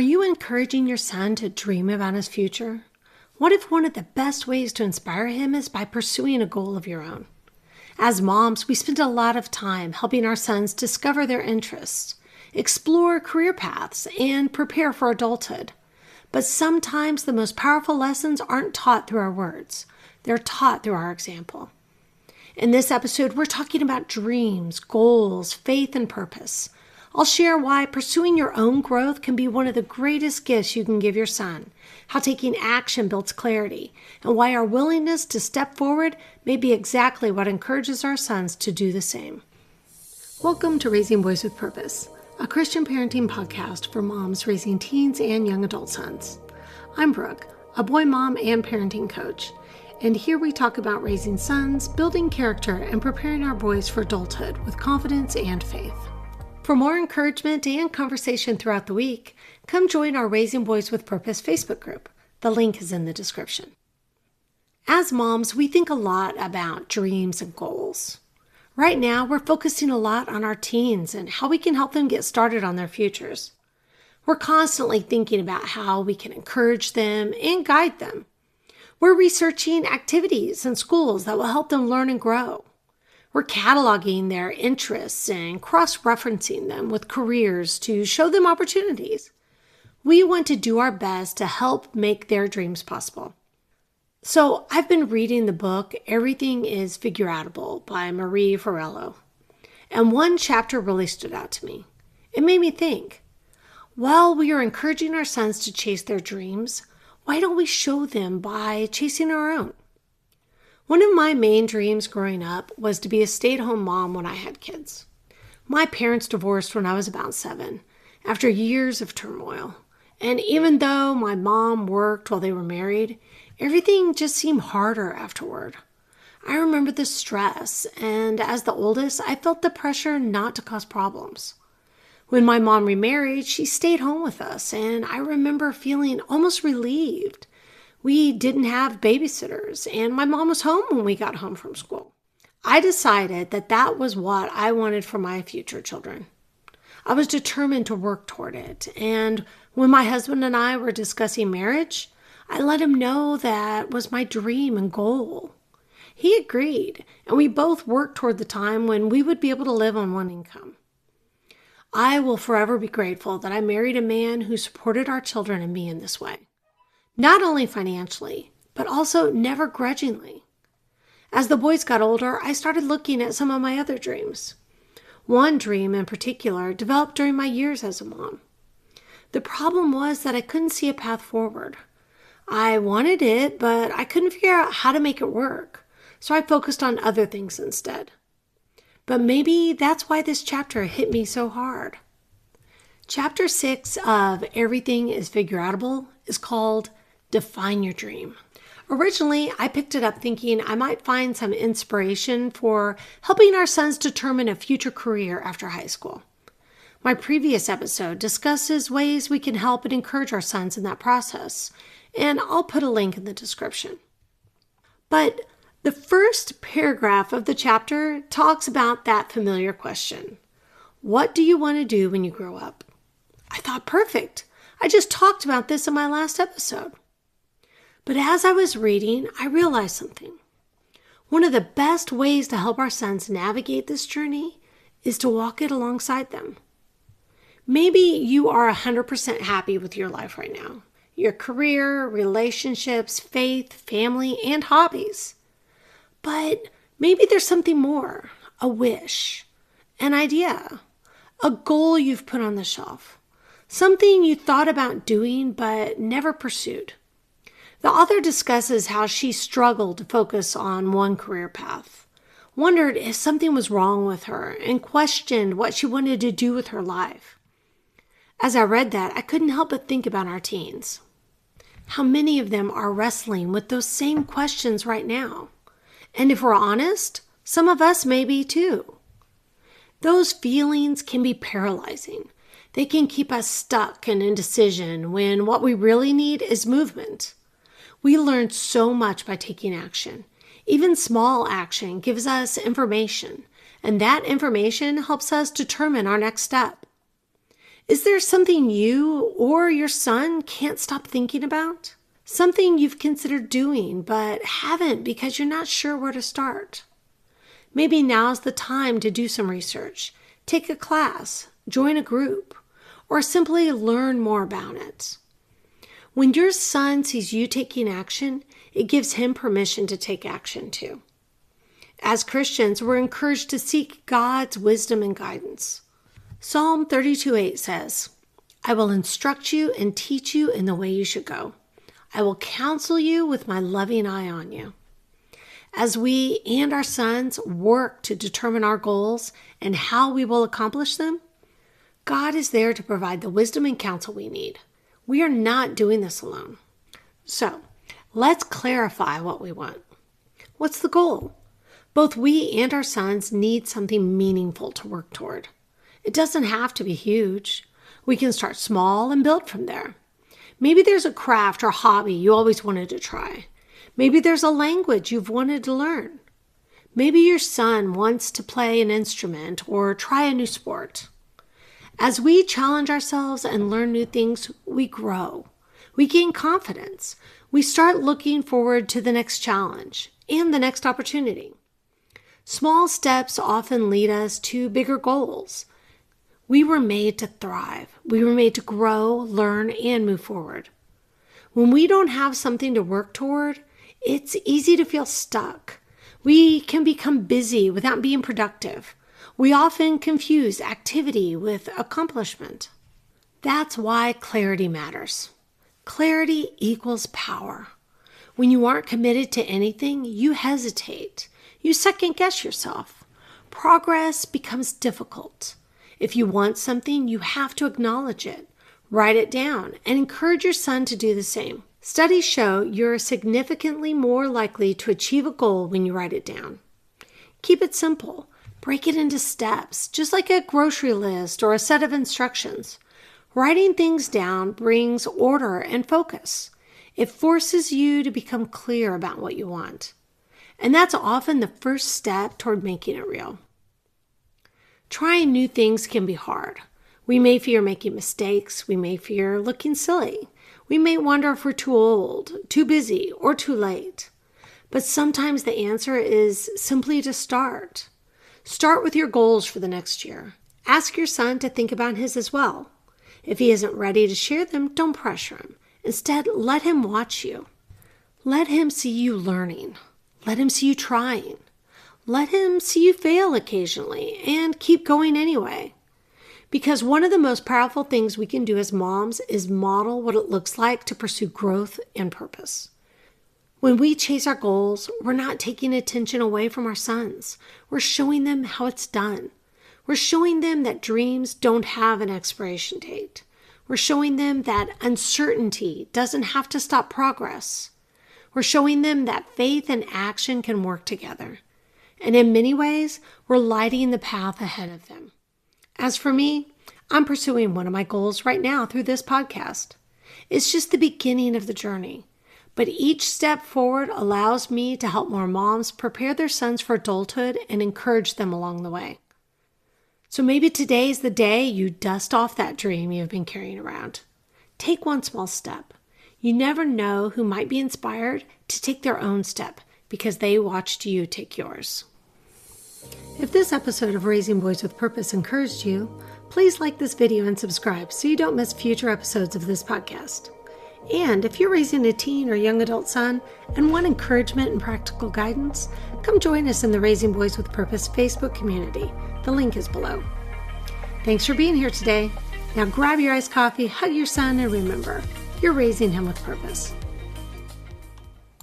Are you encouraging your son to dream about his future? What if one of the best ways to inspire him is by pursuing a goal of your own? As moms, we spend a lot of time helping our sons discover their interests, explore career paths, and prepare for adulthood. But sometimes the most powerful lessons aren't taught through our words. They're taught through our example. In this episode, we're talking about dreams, goals, faith, and purpose. I'll share why pursuing your own growth can be one of the greatest gifts you can give your son, how taking action builds clarity, and why our willingness to step forward may be exactly what encourages our sons to do the same. Welcome to Raising Boys with Purpose, a Christian parenting podcast for moms raising teens and young adult sons. I'm Brooke, a boy mom and parenting coach, and here we talk about raising sons, building character, and preparing our boys for adulthood with confidence and faith. For more encouragement and conversation throughout the week, come join our Raising Boys with Purpose Facebook group. The link is in the description. As moms, we think a lot about dreams and goals. Right now, we're focusing a lot on our teens and how we can help them get started on their futures. We're constantly thinking about how we can encourage them and guide them. We're researching activities and schools that will help them learn and grow. We're cataloging their interests and cross-referencing them with careers to show them opportunities. We want to do our best to help make their dreams possible. So I've been reading the book, Everything is Figureoutable by Marie Forleo. And one chapter really stood out to me. It made me think, while we are encouraging our sons to chase their dreams, why don't we show them by chasing our own? One of my main dreams growing up was to be a stay-at-home mom when I had kids. My parents divorced when I was about 7, after years of turmoil. And even though my mom worked while they were married, everything just seemed harder afterward. I remember the stress, and as the oldest, I felt the pressure not to cause problems. When my mom remarried, she stayed home with us, and I remember feeling almost relieved. We didn't have babysitters, and my mom was home when we got home from school. I decided that was what I wanted for my future children. I was determined to work toward it, and when my husband and I were discussing marriage, I let him know that was my dream and goal. He agreed, and we both worked toward the time when we would be able to live on one income. I will forever be grateful that I married a man who supported our children and me in this way. Not only financially, but also never grudgingly. As the boys got older, I started looking at some of my other dreams. One dream in particular developed during my years as a mom. The problem was that I couldn't see a path forward. I wanted it, but I couldn't figure out how to make it work, so I focused on other things instead. But maybe that's why this chapter hit me so hard. Chapter 6 of Everything is Figureoutable is called Define Your Dream. Originally, I picked it up thinking I might find some inspiration for helping our sons determine a future career after high school. My previous episode discusses ways we can help and encourage our sons in that process, and I'll put a link in the description. But the first paragraph of the chapter talks about that familiar question. What do you want to do when you grow up? I thought, perfect. I just talked about this in my last episode. But as I was reading, I realized something. One of the best ways to help our sons navigate this journey is to walk it alongside them. Maybe you are 100% happy with your life right now. Your career, relationships, faith, family, and hobbies. But maybe there's something more, a wish, an idea, a goal you've put on the shelf, something you thought about doing but never pursued. The author discusses how she struggled to focus on one career path, wondered if something was wrong with her, and questioned what she wanted to do with her life. As I read that, I couldn't help but think about our teens. How many of them are wrestling with those same questions right now? And if we're honest, some of us may be too. Those feelings can be paralyzing. They can keep us stuck in indecision when what we really need is movement. We learn so much by taking action. Even small action gives us information, and that information helps us determine our next step. Is there something you or your son can't stop thinking about? Something you've considered doing but haven't because you're not sure where to start? Maybe now's the time to do some research, take a class, join a group, or simply learn more about it. When your son sees you taking action, it gives him permission to take action too. As Christians, we're encouraged to seek God's wisdom and guidance. Psalm 32:8 says, "I will instruct you and teach you in the way you should go. I will counsel you with my loving eye on you." As we and our sons work to determine our goals and how we will accomplish them, God is there to provide the wisdom and counsel we need. We are not doing this alone. So, let's clarify what we want. What's the goal? Both we and our sons need something meaningful to work toward. It doesn't have to be huge. We can start small and build from there. Maybe there's a craft or hobby you always wanted to try. Maybe there's a language you've wanted to learn. Maybe your son wants to play an instrument or try a new sport. As we challenge ourselves and learn new things, we grow. We gain confidence. We start looking forward to the next challenge and the next opportunity. Small steps often lead us to bigger goals. We were made to thrive. We were made to grow, learn, and move forward. When we don't have something to work toward, it's easy to feel stuck. We can become busy without being productive. We often confuse activity with accomplishment. That's why clarity matters. Clarity equals power. When you aren't committed to anything, you hesitate. You second-guess yourself. Progress becomes difficult. If you want something, you have to acknowledge it, write it down, and encourage your son to do the same. Studies show you're significantly more likely to achieve a goal when you write it down. Keep it simple. Break it into steps, just like a grocery list or a set of instructions. Writing things down brings order and focus. It forces you to become clear about what you want. And that's often the first step toward making it real. Trying new things can be hard. We may fear making mistakes. We may fear looking silly. We may wonder if we're too old, too busy, or too late. But sometimes the answer is simply to start. Start with your goals for the next year. Ask your son to think about his as well. If he isn't ready to share them, don't pressure him. Instead, let him watch you. Let him see you learning. Let him see you trying. Let him see you fail occasionally and keep going anyway. Because one of the most powerful things we can do as moms is model what it looks like to pursue growth and purpose. When we chase our goals, we're not taking attention away from our sons. We're showing them how it's done. We're showing them that dreams don't have an expiration date. We're showing them that uncertainty doesn't have to stop progress. We're showing them that faith and action can work together. And in many ways, we're lighting the path ahead of them. As for me, I'm pursuing one of my goals right now through this podcast. It's just the beginning of the journey. But each step forward allows me to help more moms prepare their sons for adulthood and encourage them along the way. So maybe today's the day you dust off that dream you've been carrying around. Take one small step. You never know who might be inspired to take their own step because they watched you take yours. If this episode of Raising Boys with Purpose encouraged you, please like this video and subscribe so you don't miss future episodes of this podcast. And if you're raising a teen or young adult son and want encouragement and practical guidance, come join us in the Raising Boys with Purpose Facebook community. The link is below. Thanks for being here today. Now grab your iced coffee, hug your son, and remember, you're raising him with purpose.